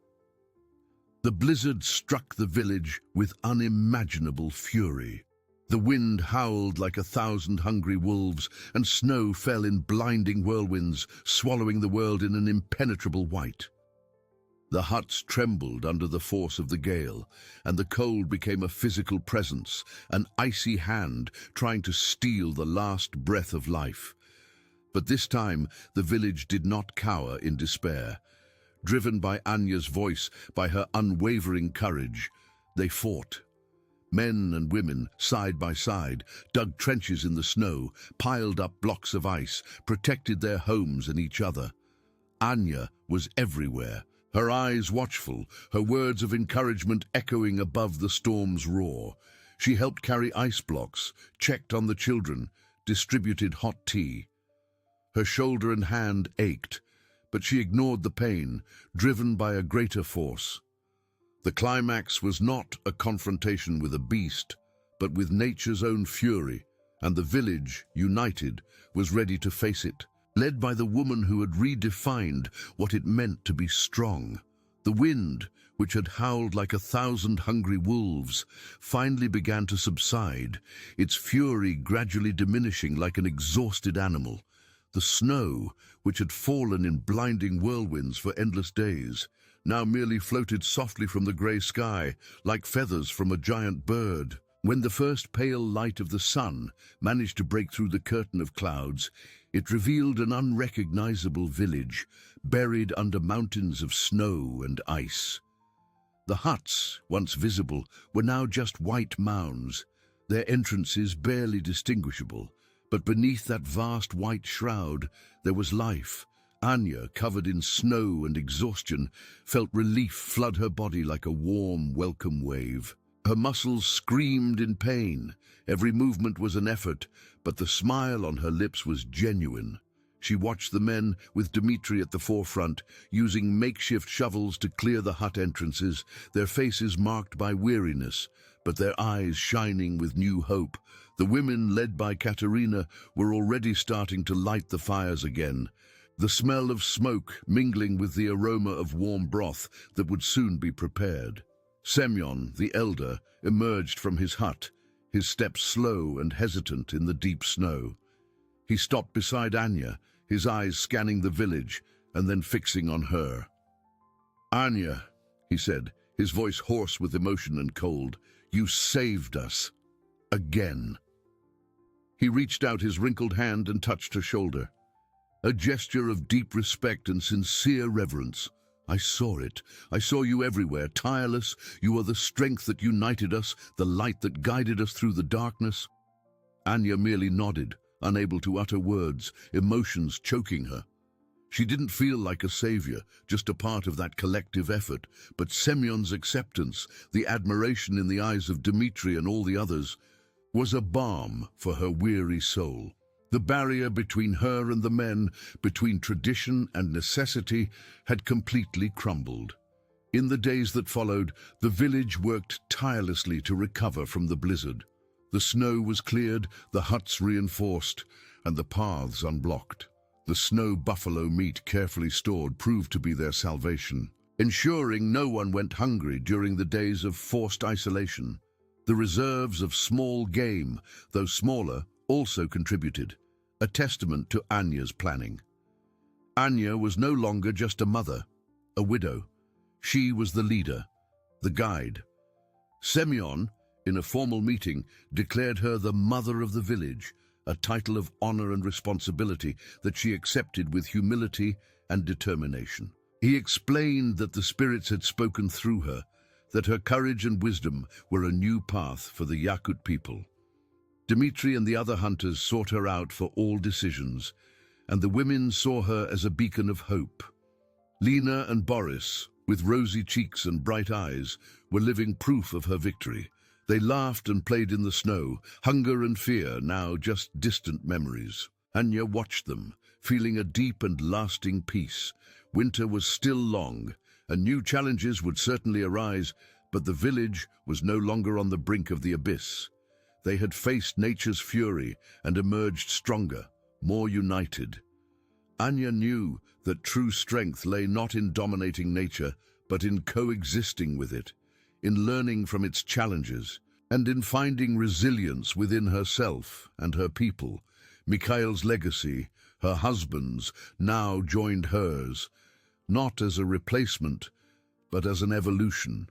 The blizzard struck the village with unimaginable fury. The wind howled like 1,000 hungry wolves, and snow fell in blinding whirlwinds, swallowing the world in an impenetrable white. The huts trembled under the force of the gale, and the cold became a physical presence, an icy hand trying to steal the last breath of life. But this time, the village did not cower in despair. Driven by Anya's voice, by her unwavering courage, they fought. Men and women, side by side, dug trenches in the snow, piled up blocks of ice, protected their homes and each other. Anya was everywhere, her eyes watchful, her words of encouragement echoing above the storm's roar. She helped carry ice blocks, checked on the children, distributed hot tea. Her shoulder and hand ached, but she ignored the pain, driven by a greater force. The climax was not a confrontation with a beast, but with nature's own fury, and the village, united, was ready to face it, led by the woman who had redefined what it meant to be strong. The wind, which had howled like 1,000 hungry wolves, finally began to subside, its fury gradually diminishing like an exhausted animal. The snow, which had fallen in blinding whirlwinds for endless days, now merely floated softly from the grey sky, like feathers from a giant bird. When the first pale light of the sun managed to break through the curtain of clouds, it revealed an unrecognizable village, buried under mountains of snow and ice. The huts, once visible, were now just white mounds, their entrances barely distinguishable. But beneath that vast white shroud, there was life. Anya, covered in snow and exhaustion, felt relief flood her body like a warm, welcome wave. Her muscles screamed in pain. Every movement was an effort, but the smile on her lips was genuine. She watched the men, with Dmitri at the forefront, using makeshift shovels to clear the hut entrances, their faces marked by weariness, but their eyes shining with new hope. The women, led by Katerina, were already starting to light the fires again, the smell of smoke mingling with the aroma of warm broth that would soon be prepared. Semyon, the elder, emerged from his hut, his steps slow and hesitant in the deep snow. He stopped beside Anya, his eyes scanning the village and then fixing on her. "Anya," he said, his voice hoarse with emotion and cold, "you saved us. Again." He reached out his wrinkled hand and touched her shoulder. A gesture of deep respect and sincere reverence. "I saw it. I saw you everywhere, tireless. You are the strength that united us, the light that guided us through the darkness." Anya merely nodded, unable to utter words, emotions choking her. She didn't feel like a savior, just a part of that collective effort, but Semyon's acceptance, the admiration in the eyes of Dmitri and all the others, was a balm for her weary soul. The barrier between her and the men, between tradition and necessity, had completely crumbled. In the days that followed, the village worked tirelessly to recover from the blizzard. The snow was cleared, the huts reinforced, and the paths unblocked. The snow buffalo meat carefully stored proved to be their salvation, ensuring no one went hungry during the days of forced isolation. The reserves of small game, though smaller, also contributed, a testament to Anya's planning. Anya was no longer just a mother, a widow. She was the leader, the guide. Semyon, in a formal meeting, declared her the mother of the village, a title of honor and responsibility that she accepted with humility and determination. He explained that the spirits had spoken through her, that her courage and wisdom were a new path for the YAKUT people. Dmitri and the other hunters sought her out for all decisions, and the women saw her as a beacon of hope. Lena and Boris, with rosy cheeks and bright eyes, were living proof of her victory. They laughed and played in the snow, hunger and fear now just distant memories. Anya watched them, feeling a deep and lasting peace. Winter was still long, and new challenges would certainly arise, but the village was no longer on the brink of the abyss. They had faced nature's fury and emerged stronger, more united. Anya knew that true strength lay not in dominating nature, but in coexisting with it, in learning from its challenges, and in finding resilience within herself and her people. Mikhail's legacy, her husband's, now joined hers, not as a replacement, but as an evolution.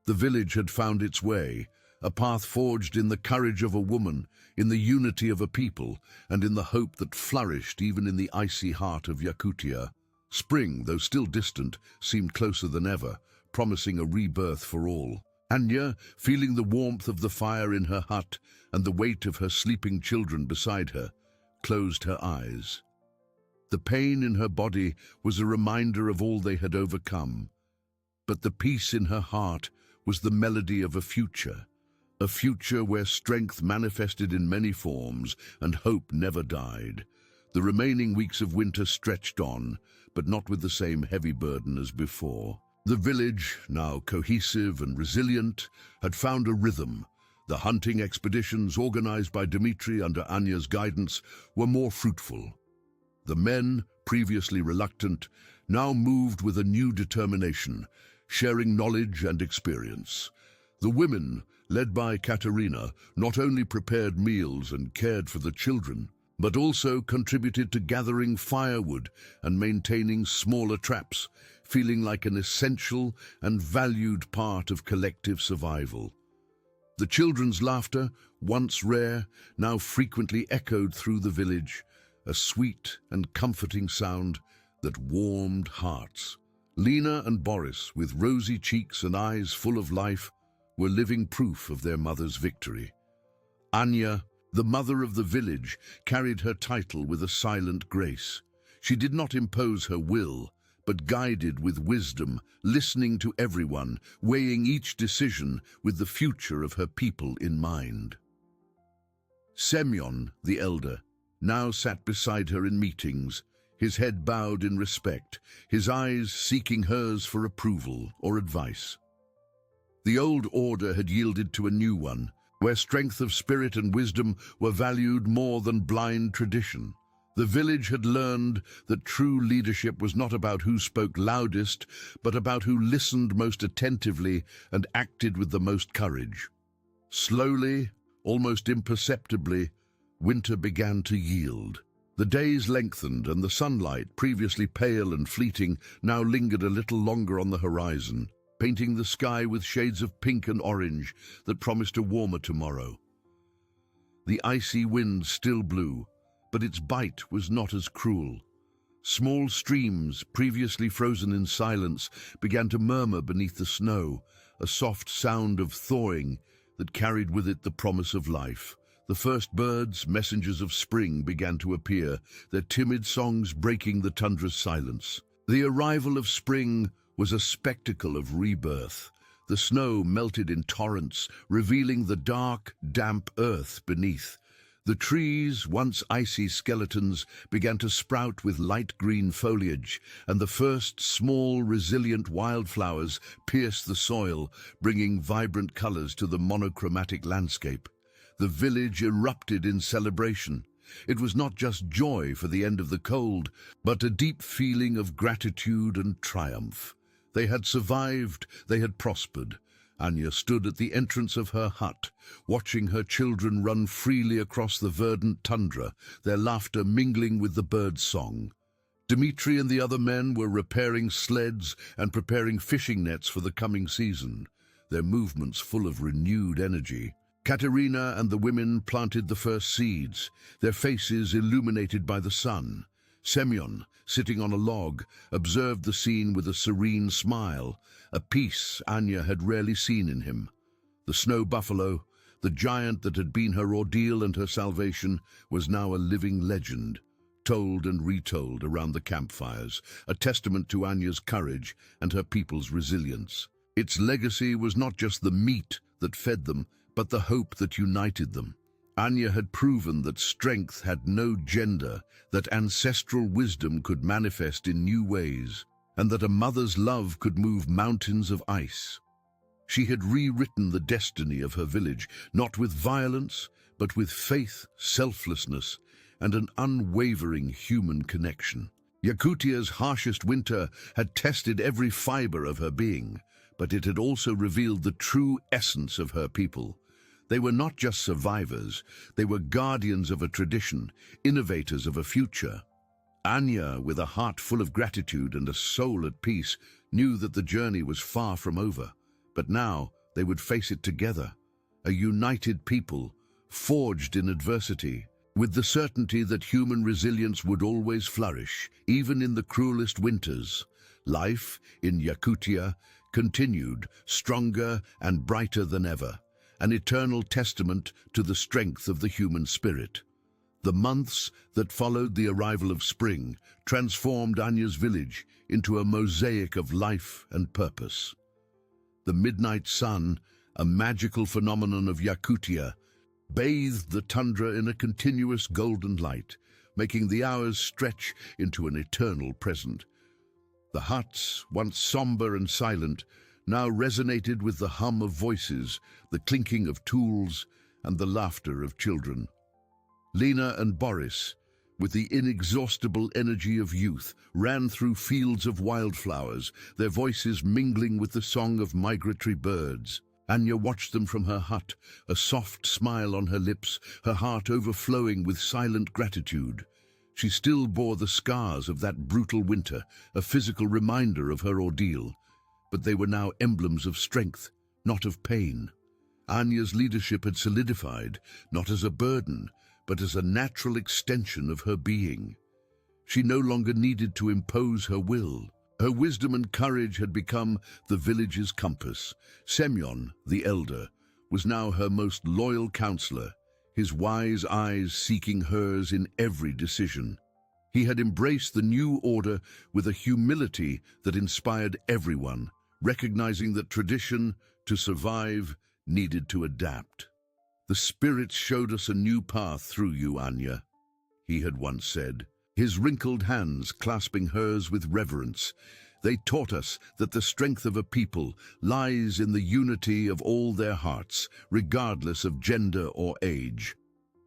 The village had found its way, a path forged in the courage of a woman, in the unity of a people, and in the hope that flourished even in the icy heart of Yakutia. Spring, though still distant, seemed closer than ever, promising a rebirth for all. Anya, feeling the warmth of the fire in her hut and the weight of her sleeping children beside her, closed her eyes. The pain in her body was a reminder of all they had overcome, but the peace in her heart was the melody of a future where strength manifested in many forms and hope never died. The remaining weeks of winter stretched on, but not with the same heavy burden as before. The village, now cohesive and resilient, had found a rhythm. The hunting expeditions organized by Dmitri under Anya's guidance were more fruitful. The men, previously reluctant, now moved with a new determination, sharing knowledge and experience. The women, led by Katerina, not only prepared meals and cared for the children, but also contributed to gathering firewood and maintaining smaller traps, feeling like an essential and valued part of collective survival. The children's laughter, once rare, now frequently echoed through the village, a sweet and comforting sound that warmed hearts. Lena and Boris, with rosy cheeks and eyes full of life, were living proof of their mother's victory. Anya, the mother of the village, carried her title with a silent grace. She did not impose her will, but guided with wisdom, listening to everyone, weighing each decision with the future of her people in mind. Semyon, the elder, now sat beside her in meetings, his head bowed in respect, his eyes seeking hers for approval or advice. The old order had yielded to a new one, where strength of spirit and wisdom were valued more than blind tradition. The village had learned that true leadership was not about who spoke loudest, but about who listened most attentively and acted with the most courage. Slowly, almost imperceptibly, winter began to yield. The days lengthened, and the sunlight, previously pale and fleeting, now lingered a little longer on the horizon, painting the sky with shades of pink and orange that promised a warmer tomorrow. The icy wind still blew, but its bite was not as cruel. Small streams, previously frozen in silence, began to murmur beneath the snow, a soft sound of thawing that carried with it the promise of life. The first birds, messengers of spring, began to appear, their timid songs breaking the tundra's silence. The arrival of spring was a spectacle of rebirth. The snow melted in torrents, revealing the dark, damp earth beneath. The trees, once icy skeletons, began to sprout with light green foliage, and the first small, resilient wildflowers pierced the soil, bringing vibrant colors to the monochromatic landscape. The village erupted in celebration. It was not just joy for the end of the cold, but a deep feeling of gratitude and triumph. They had survived, they had prospered. Anya stood at the entrance of her hut, watching her children run freely across the verdant tundra, their laughter mingling with the birds' song. Dmitri and the other men were repairing sleds and preparing fishing nets for the coming season, their movements full of renewed energy. Katerina and the women planted the first seeds, their faces illuminated by the sun. Semyon, sitting on a log, observed the scene with a serene smile, a peace Anya had rarely seen in him. The snow buffalo, the giant that had been her ordeal and her salvation, was now a living legend, told and retold around the campfires, a testament to Anya's courage and her people's resilience. Its legacy was not just the meat that fed them, but the hope that united them. Anya had proven that strength had no gender, that ancestral wisdom could manifest in new ways, and that a mother's love could move mountains of ice. She had rewritten the destiny of her village, not with violence, but with faith, selflessness, and an unwavering human connection. Yakutia's harshest winter had tested every fiber of her being, but it had also revealed the true essence of her people. They were not just survivors, they were guardians of a tradition, innovators of a future. Anya, with a heart full of gratitude and a soul at peace, knew that the journey was far from over. But now they would face it together, a united people, forged in adversity, with the certainty that human resilience would always flourish, even in the cruelest winters. Life in Yakutia continued, stronger and brighter than ever, an eternal testament to the strength of the human spirit. The months that followed the arrival of spring transformed Anya's village into a mosaic of life and purpose. The midnight sun, a magical phenomenon of Yakutia, bathed the tundra in a continuous golden light, making the hours stretch into an eternal present. The huts, once somber and silent, now resonated with the hum of voices, the clinking of tools, and the laughter of children. Lena and Boris, with the inexhaustible energy of youth, ran through fields of wildflowers, their voices mingling with the song of migratory birds. Anya watched them from her hut, a soft smile on her lips, her heart overflowing with silent gratitude. She still bore the scars of that brutal winter, a physical reminder of her ordeal, but they were now emblems of strength, not of pain. Anya's leadership had solidified, not as a burden, but as a natural extension of her being. She no longer needed to impose her will. Her wisdom and courage had become the village's compass. Semyon, the elder, was now her most loyal counselor, his wise eyes seeking hers in every decision. He had embraced the new order with a humility that inspired everyone, recognizing that tradition, to survive, needed to adapt. "The spirits showed us a new path through you, Anya," he had once said, his wrinkled hands clasping hers with reverence. "They taught us that the strength of a people lies in the unity of all their hearts, regardless of gender or age."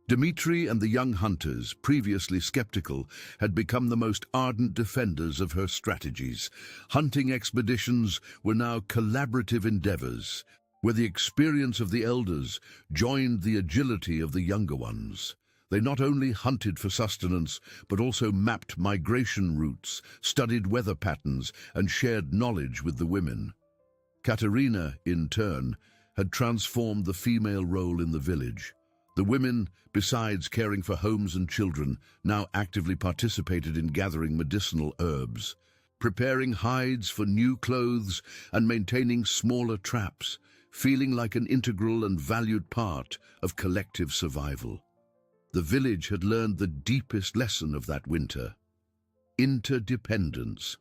Dmitri and the young hunters, previously skeptical, had become the most ardent defenders of her strategies. Hunting expeditions were now collaborative endeavors, where the experience of the elders joined the agility of the younger ones. They not only hunted for sustenance, but also mapped migration routes, studied weather patterns, and shared knowledge with the women. Katerina, in turn, had transformed the female role in the village. The women, besides caring for homes and children, now actively participated in gathering medicinal herbs, preparing hides for new clothes, and maintaining smaller traps, feeling like an integral and valued part of collective survival. The village had learned the deepest lesson of that winter: interdependence.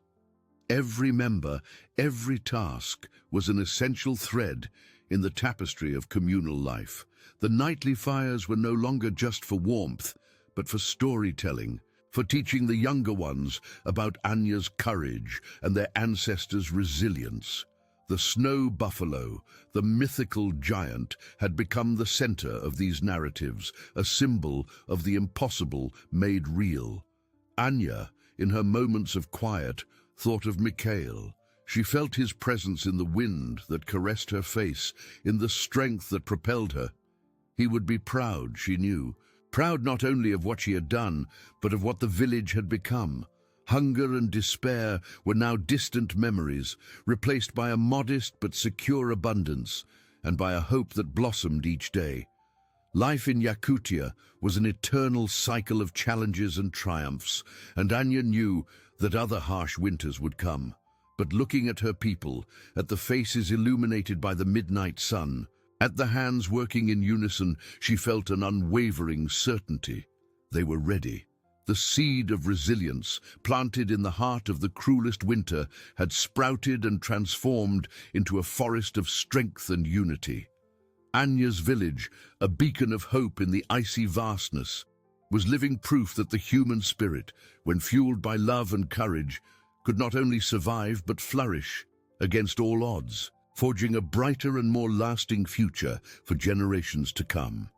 Every member, every task was an essential thread in the tapestry of communal life. The nightly fires were no longer just for warmth, but for storytelling, for teaching the younger ones about Anya's courage and their ancestors' resilience. The snow buffalo, the mythical giant, had become the center of these narratives, a symbol of the impossible made real. Anya, in her moments of quiet, thought of Mikhail. She felt his presence in the wind that caressed her face, in the strength that propelled her. He would be proud, she knew, proud not only of what she had done, but of what the village had become. Hunger and despair were now distant memories, replaced by a modest but secure abundance, and by a hope that blossomed each day. Life in Yakutia was an eternal cycle of challenges and triumphs, and Anya knew that other harsh winters would come. But looking at her people, at the faces illuminated by the midnight sun, at the hands working in unison, she felt an unwavering certainty. They were ready. The seed of resilience, planted in the heart of the cruelest winter, had sprouted and transformed into a forest of strength and unity. Anya's village, a beacon of hope in the icy vastness, was living proof that the human spirit, when fueled by love and courage, could not only survive but flourish against all odds, forging a brighter and more lasting future for generations to come.